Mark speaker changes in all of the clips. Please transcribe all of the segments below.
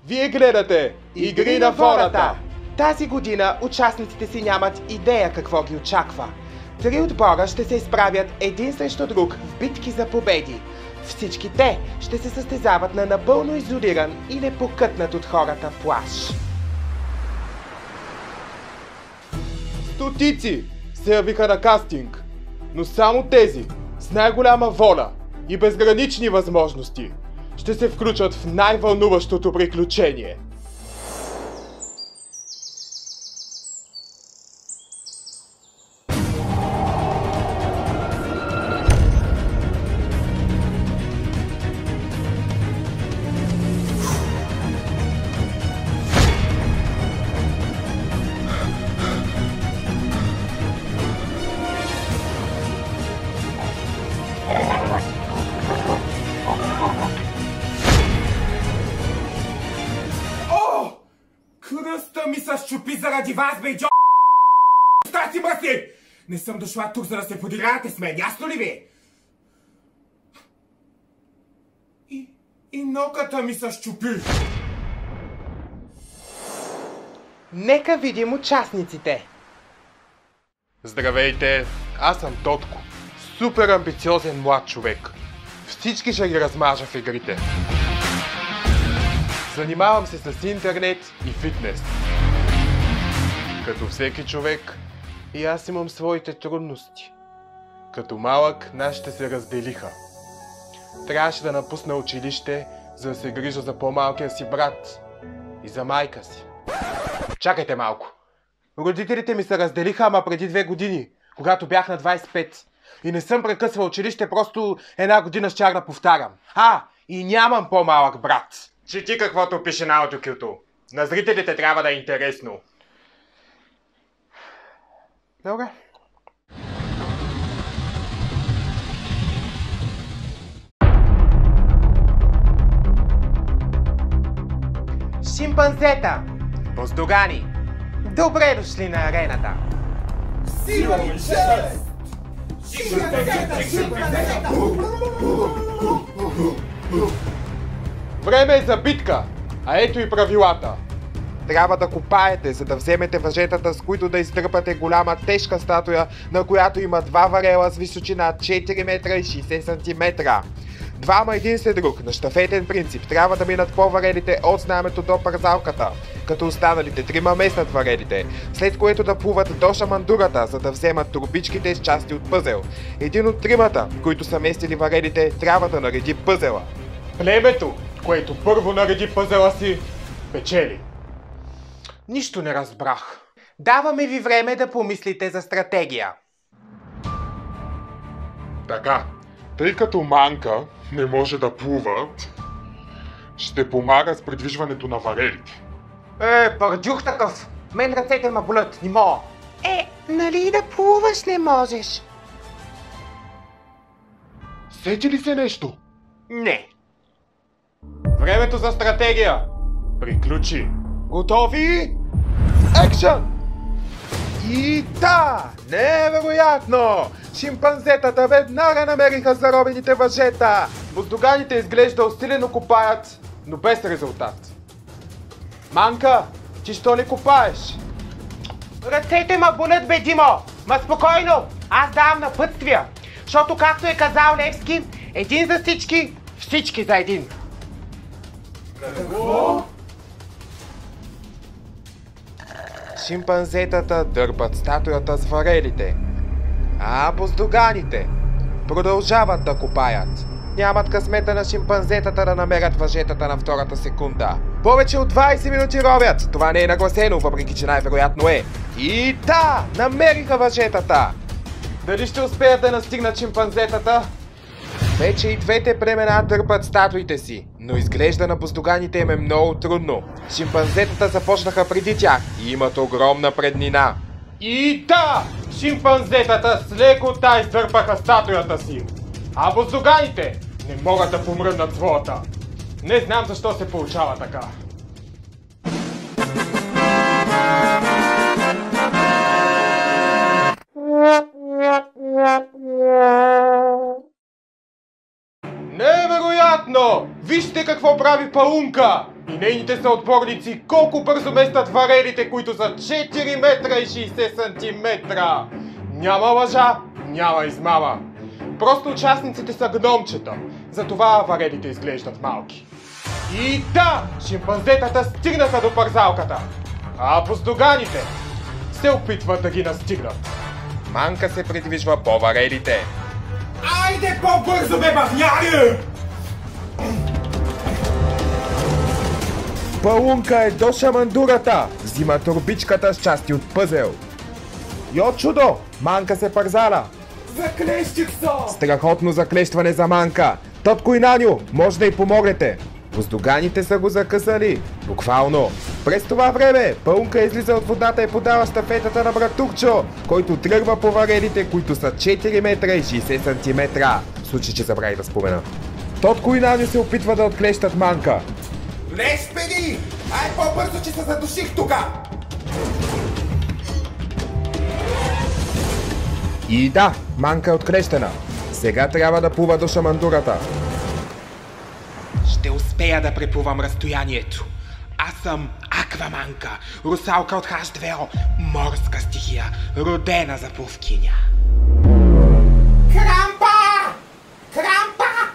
Speaker 1: Вие гледате Игри на волята!
Speaker 2: Тази година участниците си нямат идея какво ги очаква. 3 отбора ще се изправят един срещу друг в битки за победи. Всички те ще се състезават на напълно изолиран и непокътнат от хората плаж.
Speaker 1: Стотици се явиха на кастинг, но само тези с най-голяма воля и безгранични възможности ще се включат в най-вълнуващото приключение.
Speaker 3: Кръста ми се щупи заради вас, бе, джо... Страти мръсни! Не съм дошла тук, за да се подигравате с мен, ясно ли ви? И ноката ми се щупи.
Speaker 2: Нека видим участниците.
Speaker 1: Здравейте, аз съм Тотко. Супер амбициозен млад човек. Всички ще ги размажа в игрите. Занимавам се с интернет и фитнес. Като всеки човек, и аз имам своите трудности. Като малък, нашите се разделиха. Трябваше да напусна училище, за да се грижа за по-малкия си брат и за майка си. Чакайте малко. Родителите ми се разделиха, ама преди 2 години, когато бях на 25. И не съм прекъсвал училище, просто 1 година щях да повтарям. И нямам по-малък брат. Чети каквото пише на аудиокюто. На зрителите трябва да е интересно. Добре.
Speaker 2: Шимпанзета! Буздугани! Добре дошли на арената!
Speaker 3: Сила и жест!
Speaker 1: Време е за битка, а ето и правилата. Трябва да копаете, за да вземете въжетата, с които да издърпате голяма тежка статуя, на която има 2 варела с височина 4 метра и 60 см. Двама един след друг, на щафетен принцип, трябва да минат по варелите от знамето до парзалката, като останалите 3 местят варелите, след което да плуват до шамандурата, за да вземат турбичките с части от пъзел. Един от 3-мата, които са местили варелите, трябва да нареди пъзела. Племето, което първо нареди пъзела си, печели. Нищо не разбрах.
Speaker 2: Даваме ви време да помислите за стратегия.
Speaker 4: Така, тъй като Манка не може да плува, ще помага с придвижването на варелите.
Speaker 2: Пардюх такъв! Мен ръцете ма болят, не мога. Нали да плуваш не можеш?
Speaker 4: Сети ли се нещо?
Speaker 2: Не.
Speaker 1: Времето за стратегия приключи. Готови? Екшън! И да! Невероятно! Шимпанзетата веднага намериха заробените въжета. Буздуганите изглежда усилено копаят, но без резултат. Манка, ти що не копаеш?
Speaker 2: Ръцете ма болят, бе, Димо! Ма спокойно! Аз давам напътствия! Защото, както е казал Левски, един за всички, всички за един.
Speaker 3: Какво?
Speaker 1: Шимпанзетата дърпат статуята с варелите, а буздуганите продължават да копаят. Нямат късмета на шимпанзетата да намерят въжетата на втората секунда. Повече от 20 минути ровят. Това не е нагласено, въпреки че най-вероятно е. И да! Намериха въжетата! Дали ще успеят да настигнат шимпанзетата? Вече и двете племена дърпат статуите си, но изглежда на буздуганите им е много трудно. Шимпанзетата започнаха преди тях и имат огромна преднина. И да! Шимпанзетата с лекота издърпаха статуята си, а буздуганите не могат да помръднат своята. Не знам защо се получава така. Невероятно! Вижте какво прави Паунка! И нейните съотборници колко бързо местят варелите, които са 4 метра и 60 сантиметра. Няма лъжа, няма измама. Просто участниците са гномчета, затова варелите изглеждат малки. И да, шимпанзетата стигнаха до парзалката, а буздуганите се опитват да ги настигнат. Манка се придвижва по варелите.
Speaker 3: Айде по-бързо, бе, бавняри!
Speaker 1: Палунка е до шамандурата, взима турбичката с части от пъзел. Йо чудо, Манка се парзала.
Speaker 3: Заклещих се!
Speaker 1: Страхотно заклещване за Манка. Тотко и Наню, може да й помогнете. Буздуганите са го закъсали. Буквално. През това време Палунка излиза от водата и подава щафетата на братурчо, който тръгва по варелите, които са 4 метра и 60 сантиметра. В случай, че забрави да спомена. Тотко и Наню се опитва да отклещат Манка.
Speaker 3: Леш, педи! Ай по-бързо, че се задуших тука!
Speaker 1: И да, Манка е отклещена. Сега трябва да плува до шамандурата.
Speaker 2: Ще успея да преплувам разстоянието. Аз съм Акваманка, русалка от H2O, морска стихия, родена за пловкиня.
Speaker 3: Крампа! Крампа!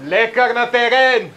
Speaker 1: Лекар на терен!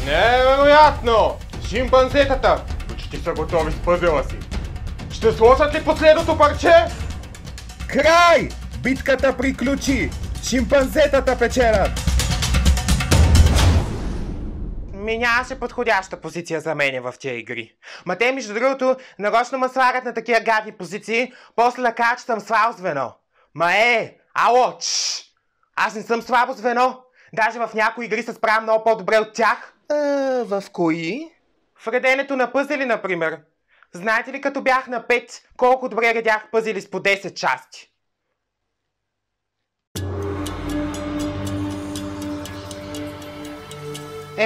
Speaker 1: Невероятно! Шимпанзетата почти са готови с пъзела си. Ще сложат ли последното парче? Край! Битката приключи! Шимпанзетата печелят!
Speaker 2: Нямаше подходяща позиция за мене в тия игри. Ма те, между другото, нарочно ме слагат на такива гадни позиции, после да кажа, че съм слабо звено. Ало, аз не съм слабо звено. Даже в някои игри се справям много по-добре от тях. В кои? В реденето на пъзели, например. Знаете ли, като бях на 5, колко добре редях пъзели с по 10 части?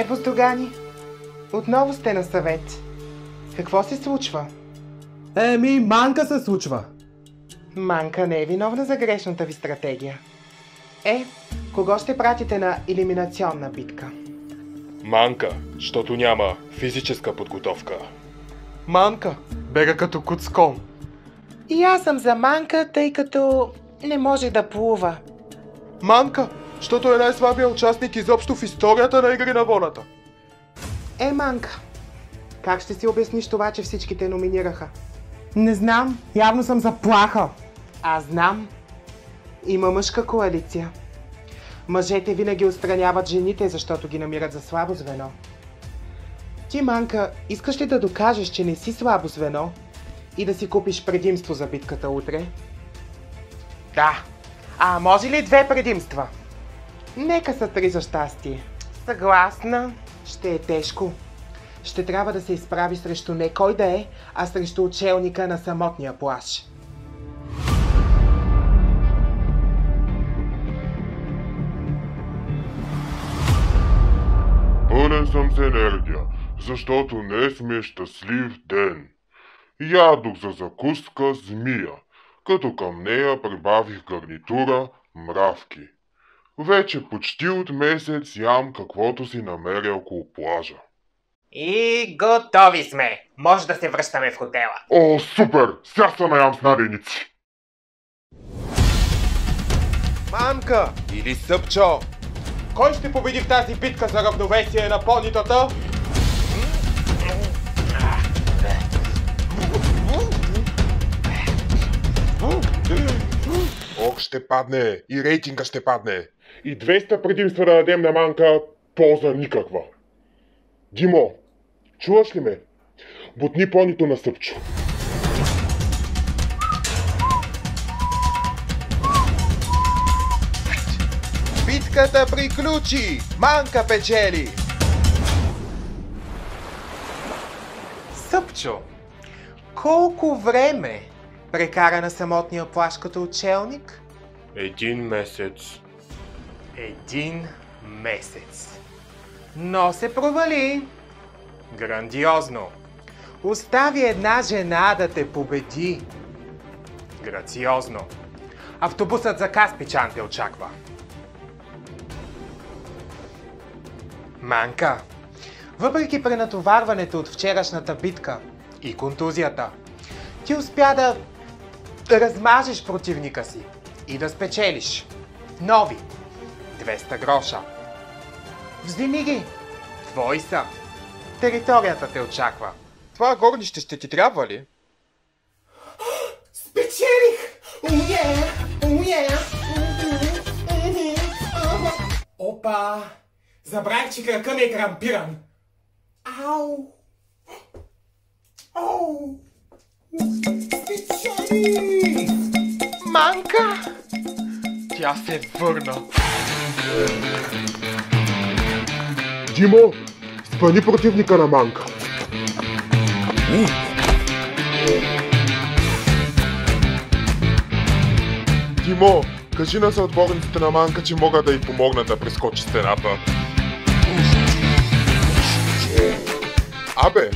Speaker 2: Буздугани, отново сте на съвет. Какво се случва?
Speaker 1: Манка се случва.
Speaker 2: Манка не е виновна за грешната ви стратегия. Кого ще пратите на елиминационна битка?
Speaker 4: Манка, защото няма физическа подготовка.
Speaker 1: Манка, бега като куцкон.
Speaker 2: И аз съм за Манка, тъй като не може да плува.
Speaker 1: Манка, защото е най-слабия участник изобщо в историята на Игри на волята.
Speaker 2: Манка, как ще си обясниш това, че всички те номинираха? Не знам, явно съм заплаха. Аз знам. Има мъжка коалиция. Мъжете винаги отстраняват жените, защото ги намират за слабо звено. Ти, Манка, искаш ли да докажеш, че не си слабо звено и да си купиш предимство за битката утре? Да. Може ли 2 предимства? Нека са 3 за щастие. Съгласна. Ще е тежко. Ще трябва да се изправи срещу не кой да е, а срещу учелника на самотния плаж.
Speaker 4: Пълнен съм с енергия, защото днес ми е щастлив ден. Ядох за закуска змия, като към нея прибавих гарнитура мравки. Вече почти от месец ям каквото си намеря около плажа.
Speaker 2: И готови сме! Може да се връщаме в хотела.
Speaker 4: О, супер! Сега се наям с наденици!
Speaker 1: Манка или Съпчо, кой ще победи в тази битка за равновесие на понитата?
Speaker 4: Ох, ще падне! И рейтинга ще падне! И 200 предимства да дадем на Манка, полза никаква. Димо, чуваш ли ме? Бутни понито на Съпчо.
Speaker 1: Битката приключи! Манка печели!
Speaker 2: Съпчо, колко време прекара на самотния плаж като учелник?
Speaker 4: 1 месец.
Speaker 2: 1 месец. Но се провали. Грандиозно. Остави една жена да те победи. Грациозно. Автобусът за Каспичан те очаква. Манка, въпреки пренатоварването от вчерашната битка и контузията, ти успя да размажеш противника си и да спечелиш нови 200 гроша. Вземи ги! Твои са! Територията те очаква.
Speaker 1: Това горнище ще ти трябва ли?
Speaker 3: Спечелих! Опа! Забравих, че кръка ми е крампиран. Ау! Ау! Спечелих!
Speaker 2: Манка!
Speaker 1: Тя се върна.
Speaker 4: Димо, спъни противника на Манка. Димо, кажи на съотборниците на Манка, че могат да й помогнат да прескочи стената. Абе,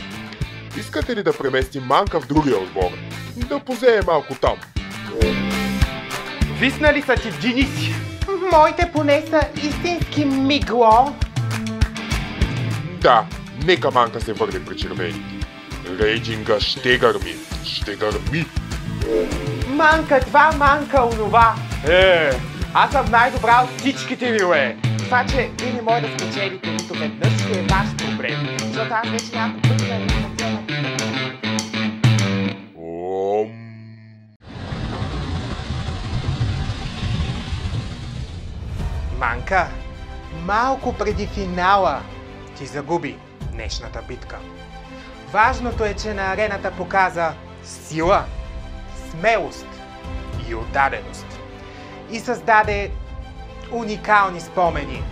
Speaker 4: искате ли да преместим Манка в другия отбор? Да позее малко там.
Speaker 2: Виснали са ти Дениси! Моите поне са истински мигло!
Speaker 4: Да, нека Манка се върне при червени. Рейтинга ще гърми, ще гърми.
Speaker 2: Манка това, манка онова! Аз съм най-добра от всичките ви, уе! Това, че вие не може да спечелите нито веднъж, ще е ваш проблем. Защото аз вече няколко пъти да не Манка, малко преди финала ти загуби днешната битка. Важното е, че на арената показа сила, смелост и отдаденост. И създаде уникални спомени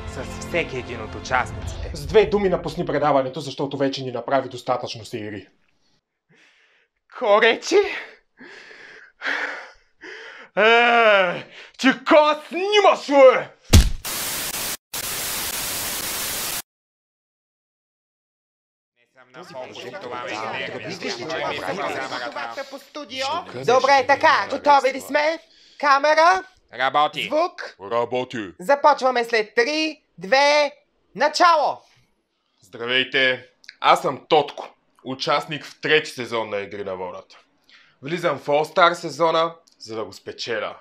Speaker 2: с всеки един от участниците.
Speaker 3: С две думи напусни предаването, защото вече ни направи достатъчно серии.
Speaker 2: Коречи? Ти ка снимаш, уе! Добре, така, готови ли сме? Камера,
Speaker 1: Работи.
Speaker 2: звук,
Speaker 4: Работи.
Speaker 2: започваме след 3, 2, начало!
Speaker 1: Здравейте, аз съм Тотко, участник в трети сезон на Игри на волята. Влизам в All Star сезона, за да го спечеля.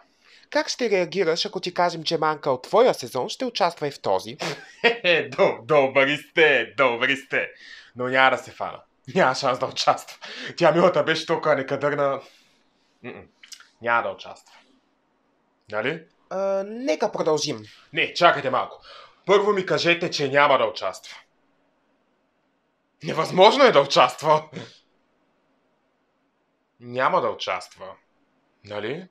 Speaker 1: Как ще реагираш, ако ти кажем, че Манка от твоя сезон ще участва и в този?
Speaker 3: Добри сте. Но няма да се фана. Няма шанс да участва. Тя милата беше толкова некадърна. Няма да участва. Нали?
Speaker 1: Нека продължим.
Speaker 3: Не, чакайте малко. Първо ми кажете, че няма да участва. Невъзможно е да участва. Няма да участва. Нали?